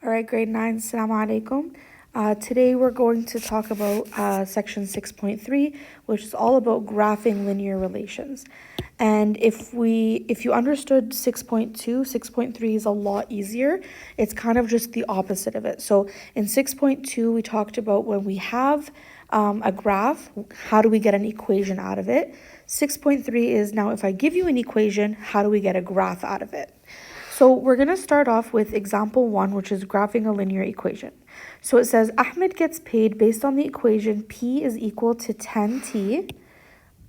All right, grade 9, Assalamu alaikum. Today we're going to talk about section 6.3, which is all about graphing linear relations. And if you understood 6.2, 6.3 is a lot easier. It's kind of just the opposite of it. So in 6.2, we talked about when we have a graph, how do we get an equation out of it? 6.3 is now if I give you an equation, how do we get a graph out of it? So we're going to start off with example 1, which is graphing a linear equation. So it says Ahmed gets paid based on the equation P is equal to 10T.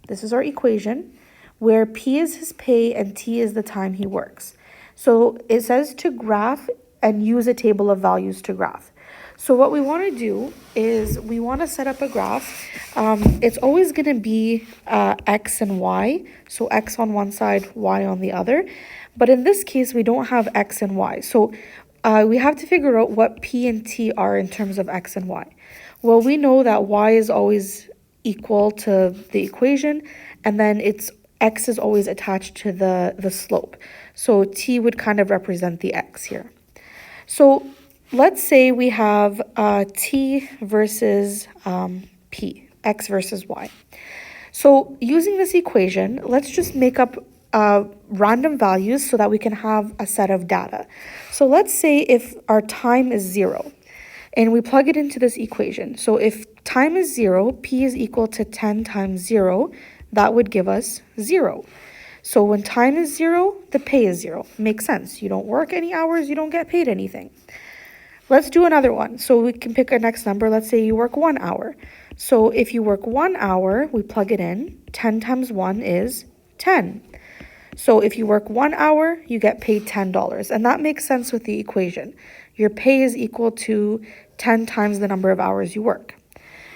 This is our equation, where P is his pay and T is the time he works. So it says to graph and use a table of values to graph. So what we want to do is we want to set up a graph. It's always going to be X and Y. So X on one side, Y on the other. But in this case, we don't have X and Y. So we have to figure out what P and T are in terms of X and Y. Well, we know that Y is always equal to the equation, and then X is always attached to the slope. So T would kind of represent the X here. So let's say we have T versus P, X versus Y. So using this equation, let's just make up random values so that we can have a set of data. So let's say if our time is 0 and we plug it into this equation. So if time is 0, P is equal to 10 times 0, that would give us 0. So when time is 0, the pay is 0. Makes sense. You don't work any hours, you don't get paid anything. Let's do another one. So we can pick a next number. Let's say you work 1 hour. So if you work 1 hour, we plug it in. 10 times 1 is 10. So if you work 1 hour, you get paid $10. And that makes sense with the equation. Your pay is equal to 10 times the number of hours you work.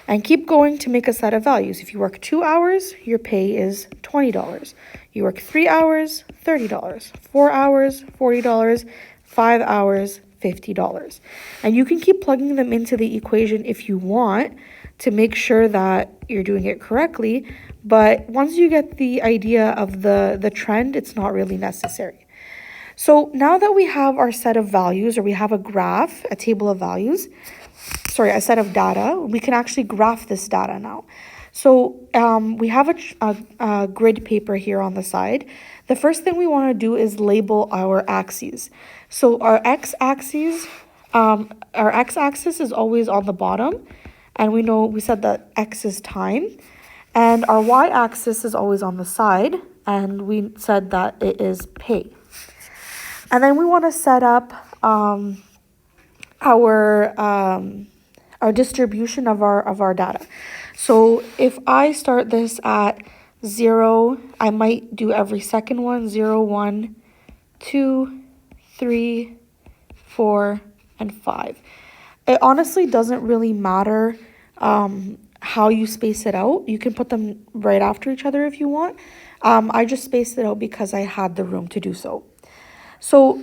And keep going to make a set of values. If you work 2 hours, your pay is $20. You work 3 hours, $30. 4 hours, $40. 5 hours, $50. And you can keep plugging them into the equation if you want to make sure that you're doing it correctly. But once you get the idea of the trend, it's not really necessary. So now that we have our set of values, or we have a graph, a table of values, a set of data, we can actually graph this data now. So we have a grid paper here on the side. The first thing we want to do is label our axes. So our x-axis is always on the bottom, and we said that x is time, and our y-axis is always on the side, and we said that it is pay. And then we want to set up our distribution of our data. So if I start this at 0, I might do every second one, 0, 1, 2, 3, 4, and 5. It honestly doesn't really matter how you space it out. You can put them right after each other if you want. I just spaced it out because I had the room to do so. So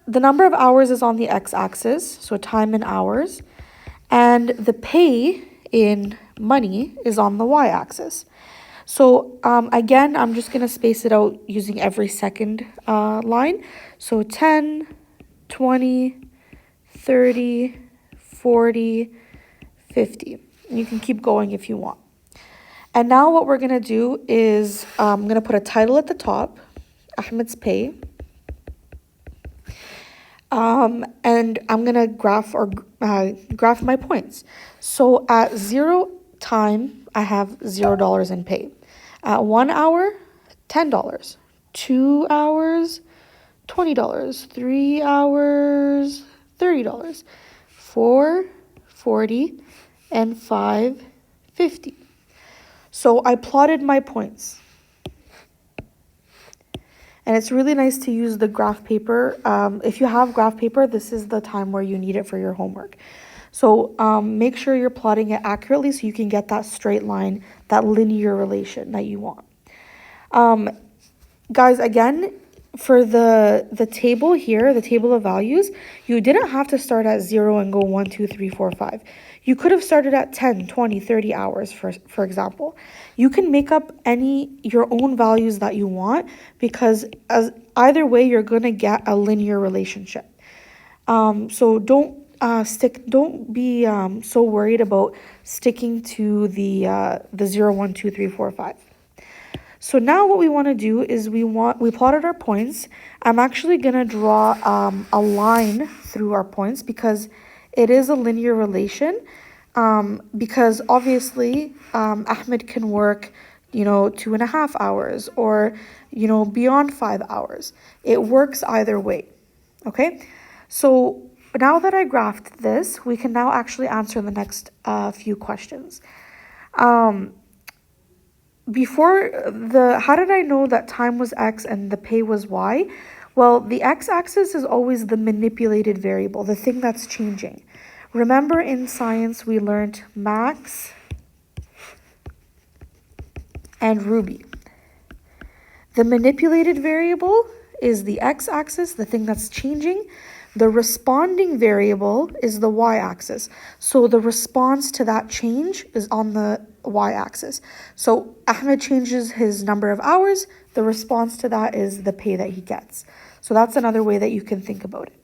the number of hours is on the x-axis, so time in hours, and the pay in money is on the y-axis. So again, I'm just going to space it out using every second line. So 10, 20, 30, 40, 50. You can keep going if you want. And now what we're going to do is I'm going to put a title at the top, Ahmed's pay. And I'm going to graph my points. So at 0 time, I have $0 in pay. At 1 hour, $10. 2 hours, $20. 3 hours, $30. 4, $40, and 5, $50. So I plotted my points. And it's really nice to use the graph paper. If you have graph paper, this is the time where you need it for your homework. So make sure you're plotting it accurately so you can get that straight line, that linear relation that you want. Guys, again, for the table here, the table of values, you didn't have to start at 0 and go 1, 2, 3, 4, 5. You could have started at 10, 20, 30 hours, for example. You can make up your own values that you want, because either way, you're going to get a linear relationship. So don't don't be so worried about sticking to the 0, 1, 2, 3, 4, 5. So now what we want to do is we plotted our points. I'm actually going to draw a line through our points because it is a linear relation. Because obviously Ahmed can work, 2.5 hours or, beyond 5 hours. It works either way. Okay, so now that I graphed this, we can now actually answer the next few questions. How did I know that time was X and the pay was Y? Well, the X-axis is always the manipulated variable, the thing that's changing. Remember in science, we learned Max and Ruby. The manipulated variable is the X-axis, the thing that's changing. The responding variable is the Y-axis. So the response to that change is on the Y-axis. So Ahmed changes his number of hours. The response to that is the pay that he gets. So that's another way that you can think about it.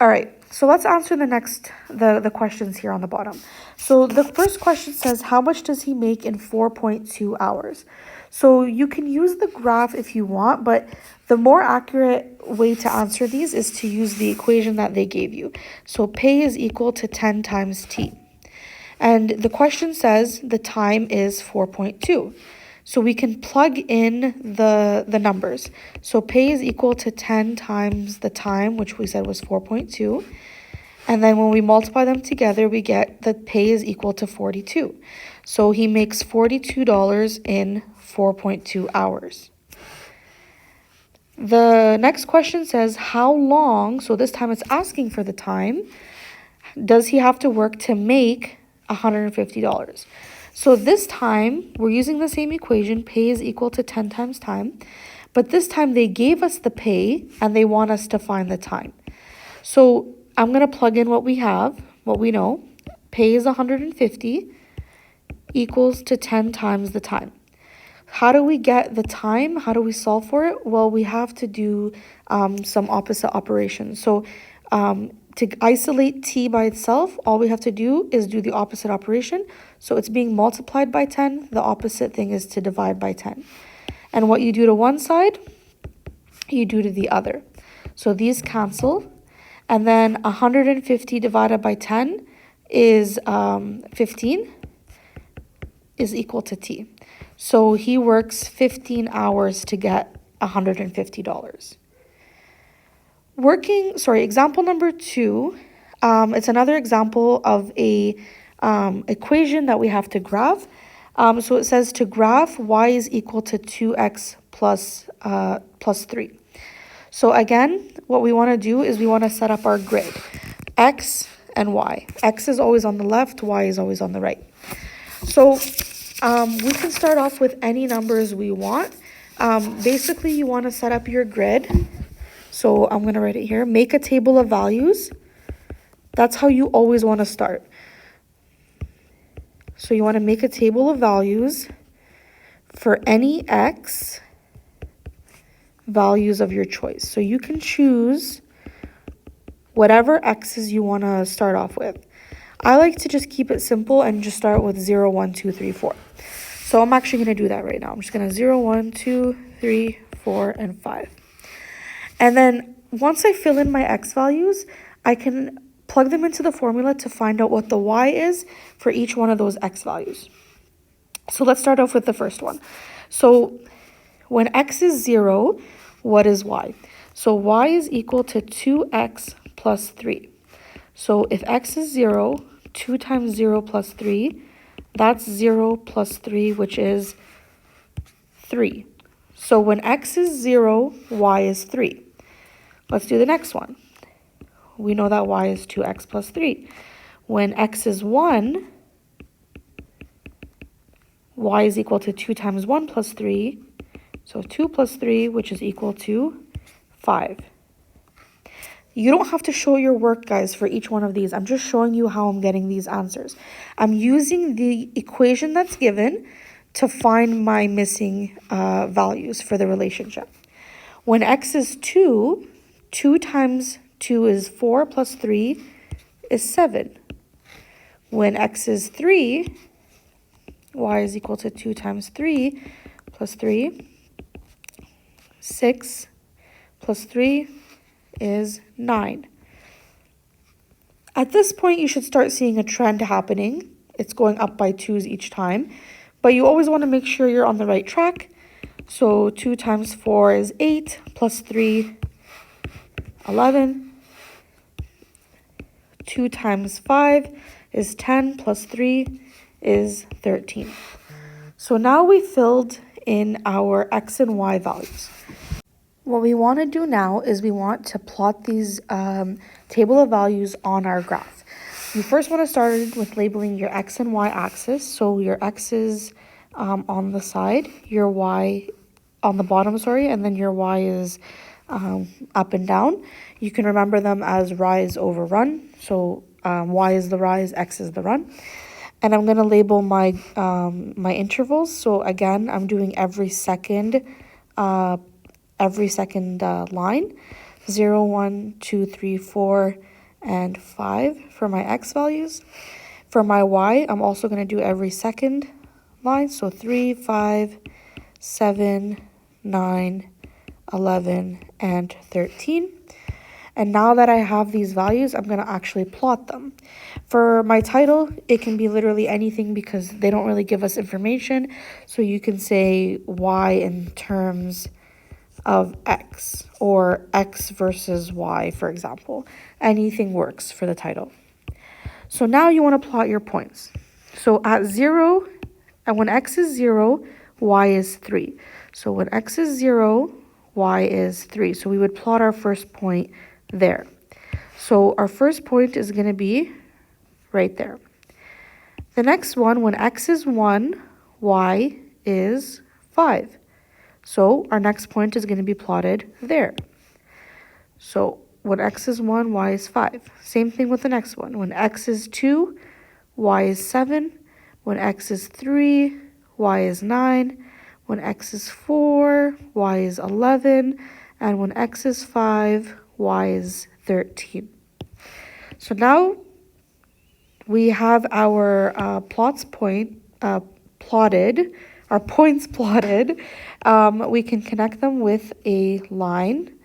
All right, so let's answer the questions here on the bottom. So the first question says, how much does he make in 4.2 hours? So you can use the graph if you want, but the more accurate way to answer these is to use the equation that they gave you. So pay is equal to 10 times T. And the question says the time is 4.2. So we can plug in the numbers. So pay is equal to 10 times the time, which we said was 4.2. And then when we multiply them together, we get that pay is equal to 42. So he makes $42 in 4.2 hours. The next question says, how long, so this time it's asking for the time, does he have to work to make $150? So this time, we're using the same equation, pay is equal to 10 times time, but this time they gave us the pay and they want us to find the time. So I'm going to plug in what we have, what we know. Pay is 150 equals to 10 times the time. How do we get the time? How do we solve for it? Well, we have to do some opposite operations. So to isolate T by itself, all we have to do is do the opposite operation. So it's being multiplied by 10. The opposite thing is to divide by 10. And what you do to one side, you do to the other. So these cancel. And then 150 divided by 10 is 15 is equal to T. So he works 15 hours to get $150. Example number 2, it's another example of a equation that we have to graph. So it says to graph y is equal to 2x plus 3. So again, what we want to do is we want to set up our grid, x and y. X is always on the left, y is always on the right. So we can start off with any numbers we want. Basically, you want to set up your grid. So I'm going to write it here. Make a table of values. That's how you always want to start. So you want to make a table of values for any x values of your choice. So you can choose whatever x's you want to start off with. I like to just keep it simple and just start with 0, 1, 2, 3, 4. So I'm actually going to do that right now. I'm just going to 0, 1, 2, 3, 4, and 5. And then once I fill in my x values, I can plug them into the formula to find out what the y is for each one of those x values. So let's start off with the first one. So when x is 0, what is y? So y is equal to 2x plus 3. So if x is 0, 2 times 0 plus 3, that's 0 plus 3, which is 3. So when x is 0, y is 3. Let's do the next one. We know that y is 2x plus 3. When x is 1, y is equal to 2 times 1 plus 3. So 2 plus 3, which is equal to 5. You don't have to show your work, guys, for each one of these. I'm just showing you how I'm getting these answers. I'm using the equation that's given to find my missing values for the relationship. When x is 2, 2 times 2 is 4 plus 3 is 7. When x is 3, y is equal to 2 times 3 plus 3. 6 plus 3 is 9. At this point, you should start seeing a trend happening. It's going up by 2's each time, but you always want to make sure you're on the right track. So 2 times 4 is 8, plus 3, 11. 2 times 5 is 10, plus 3 is 13. So now we filled in our x and y values. What we want to do now is we want to plot these table of values on our graph. You first want to start with labeling your x and y axis. So your x is on the side, your y on the bottom, and then your y is up and down. You can remember them as rise over run. So y is the rise, x is the run. And I'm going to label my my intervals. So again, I'm doing every second line, 0, 1, 2, 3, 4, and 5 for my x values. For my y, I'm also going to do every second line, so 3, 5, 7, 9, 11, and 13. And now that I have these values, I'm going to actually plot them. For my title, it can be literally anything because they don't really give us information. So you can say y in terms of x, or x versus y, for example. Anything works for the title. So now you want to plot your points. So at 0, and when x is 0, y is 3. So when x is 0, y is 3. So we would plot our first point there. So our first point is going to be right there. The next one, when x is 1, y is 5. So our next point is going to be plotted there. So when x is 1, y is 5. Same thing with the next one. When x is 2, y is 7. When x is 3, y is 9. When x is 4, y is 11. And when x is 5, y is 13. So now we have our points plotted. We can connect them with a line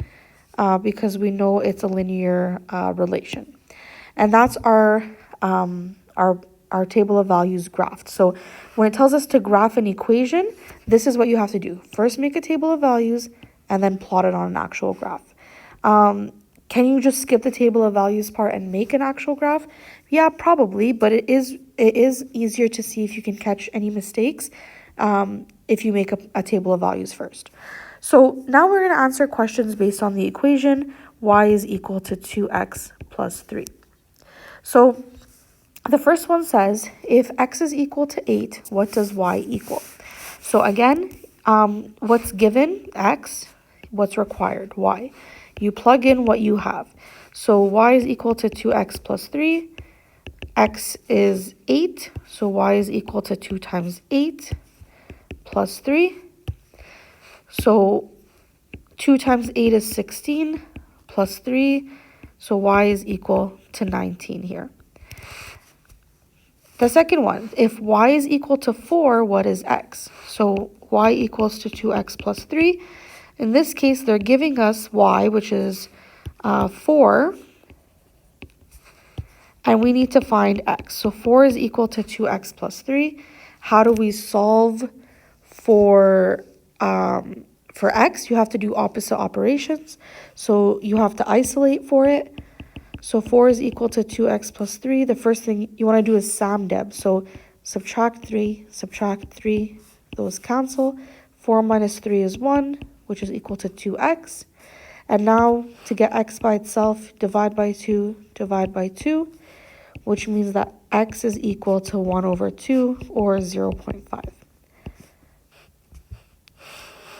because we know it's a linear relation. And that's our table of values graphed. So when it tells us to graph an equation, this is what you have to do. First make a table of values and then plot it on an actual graph. Can you just skip the table of values part and make an actual graph? Yeah, probably, but it is easier to see if you can catch any mistakes if you make a table of values first. So now we're going to answer questions based on the equation y is equal to 2x plus 3. So the first one says, if x is equal to 8, what does y equal? So again, what's given, x, what's required, y. You plug in what you have. So y is equal to 2x plus 3. X is 8, so y is equal to 2 times 8 plus 3. So 2 times 8 is 16 plus 3, so y is equal to 19 here. The second one, if y is equal to 4, what is x? So y equals to 2x plus 3. In this case, they're giving us y, which is 4, and we need to find x. So 4 is equal to 2x plus 3. How do we solve for x? You have to do opposite operations. So you have to isolate for it. So 4 is equal to 2x plus 3. The first thing you want to do is SAM/DEB. So subtract 3, those cancel. 4 minus 3 is 1, which is equal to 2x. And now to get x by itself, divide by 2, which means that x is equal to 1 over 2, or 0.5.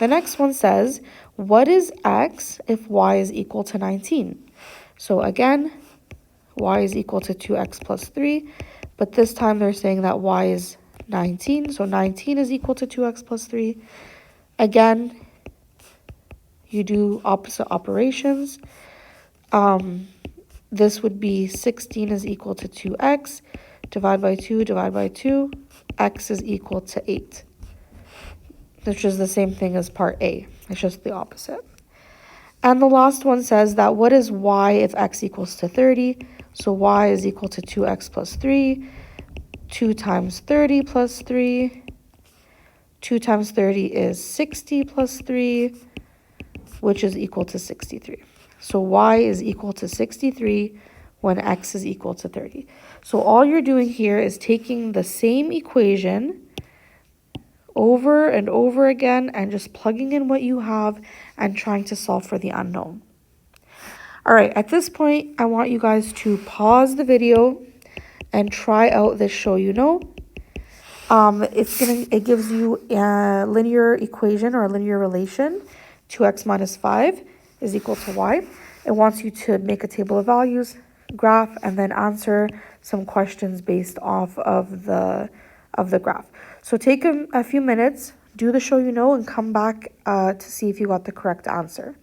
The next one says, what is x if y is equal to 19? So again, y is equal to 2x plus 3, but this time they're saying that y is 19, so 19 is equal to 2x plus 3. Again, you do opposite operations. this would be 16 is equal to 2x, divide by 2, x is equal to 8, which is the same thing as part A. It's just the opposite. And the last one says that what is y if x equals to 30? So y is equal to 2x plus 3, 2 times 30 plus 3, 2 times 30 is 60 plus 3, which is equal to 63. So y is equal to 63 when x is equal to 30. So all you're doing here is taking the same equation over and over again and just plugging in what you have and trying to solve for the unknown. All right, at this point, I want you guys to pause the video and try out this show you know. It gives you a linear equation or a linear relation. 2x minus 5 is equal to y. It wants you to make a table of values, graph, and then answer some questions based off of the graph. So take a few minutes, do the show you know, and come back to see if you got the correct answer.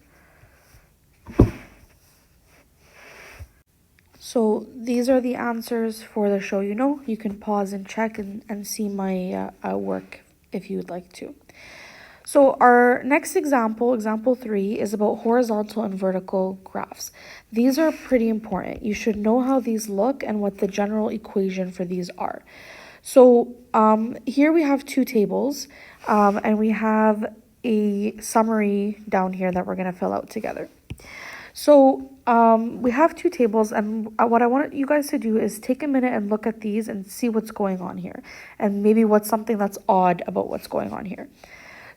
So these are the answers for the show you know. You can pause and check and see my work if you would like to. So our next example, example 3, is about horizontal and vertical graphs. These are pretty important. You should know how these look and what the general equation for these are. So here we have two tables, and we have a summary down here that we're going to fill out together. So we have two tables, and what I want you guys to do is take a minute and look at these and see what's going on here, and maybe what's something that's odd about what's going on here.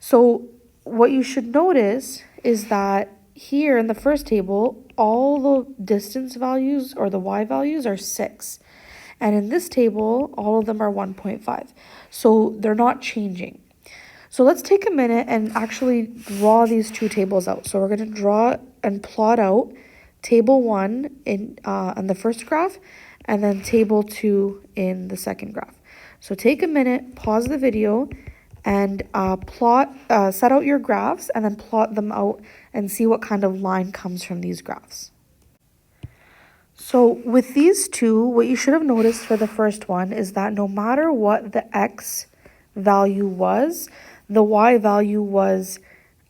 So what you should notice is that here in the first table, all the distance values or the y values are 6. And in this table, all of them are 1.5. So they're not changing. So let's take a minute and actually draw these two tables out. So we're going to draw and plot out table 1 in the first graph, and then table 2 in the second graph. So take a minute, pause the video, and set out your graphs, and then plot them out and see what kind of line comes from these graphs. So with these two, what you should have noticed for the first one is that no matter what the x value was, the y value was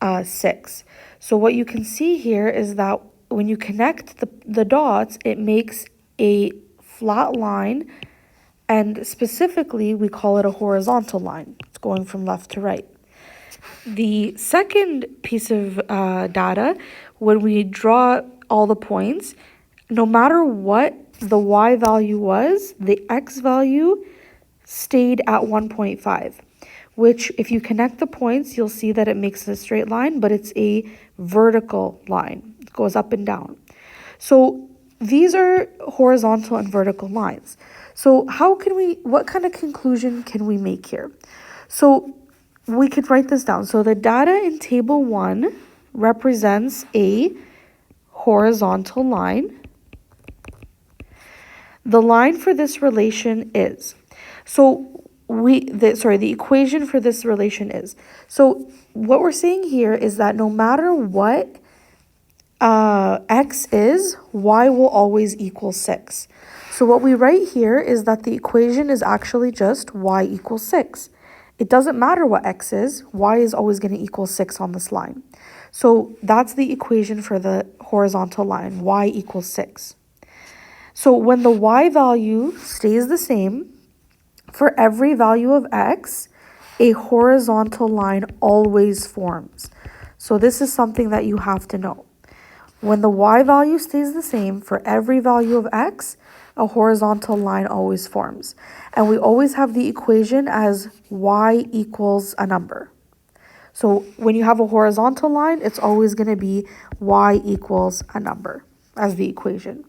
6. So what you can see here is that when you connect the dots, it makes a flat line, and specifically we call it a horizontal line. It's going from left to right. The second piece of data, when we draw all the points, no matter what the y value was, the x value stayed at 1.5, which if you connect the points, you'll see that it makes a straight line, but it's a vertical line. It goes up and down. So these are horizontal and vertical lines. So what kind of conclusion can we make here? So we could write this down. So the data in table 1 represents a horizontal line. The line for this relation is, the equation for this relation is, so what we're saying here is that no matter what x is, y will always equal 6. So what we write here is that the equation is actually just y equals 6. It doesn't matter what x is, y is always going to equal 6 on this line. So that's the equation for the horizontal line, y equals 6. So when the y value stays the same, for every value of x, a horizontal line always forms. So this is something that you have to know. When the y value stays the same, for every value of x, a horizontal line always forms. And we always have the equation as y equals a number. So when you have a horizontal line, it's always going to be y equals a number as the equation.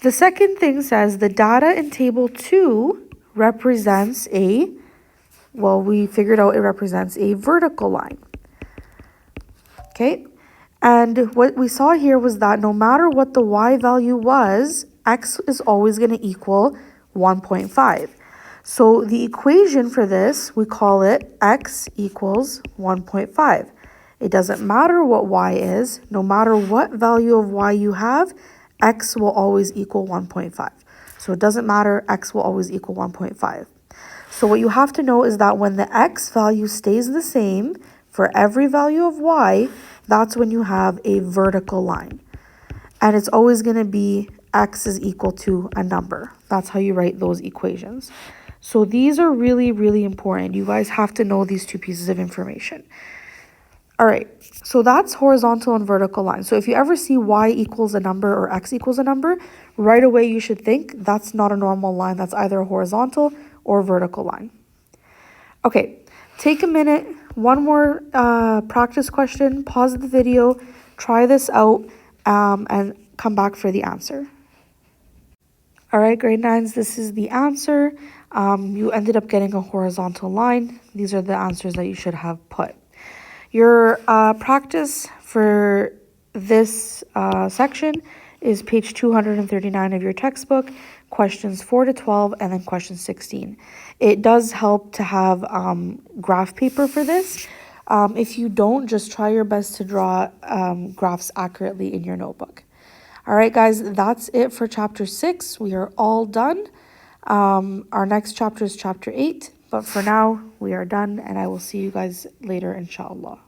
The second thing says the data in table 2 represents we figured out it represents a vertical line. Okay, and what we saw here was that no matter what the y value was, x is always going to equal 1.5. So the equation for this, we call it x equals 1.5. It doesn't matter what y is. No matter what value of y you have, x will always equal 1.5. So it doesn't matter, x will always equal 1.5. So what you have to know is that when the x value stays the same for every value of y, that's when you have a vertical line. And it's always going to be x is equal to a number. That's how you write those equations. So these are really, really important. You guys have to know these two pieces of information. All right, so that's horizontal and vertical lines. So if you ever see y equals a number or x equals a number, right away you should think that's not a normal line. That's either a horizontal or vertical line. Okay, take a minute, one more practice question, pause the video, try this out, and come back for the answer. All right, grade 9s, this is the answer. You ended up getting a horizontal line. These are the answers that you should have put. Your practice for this section is page 239 of your textbook, questions 4 to 12, and then question 16. It does help to have graph paper for this. If you don't, just try your best to draw graphs accurately in your notebook. All right, guys, that's it for chapter 6. We are all done. Our next chapter is chapter 8, but for now, we are done, and I will see you guys later, inshallah.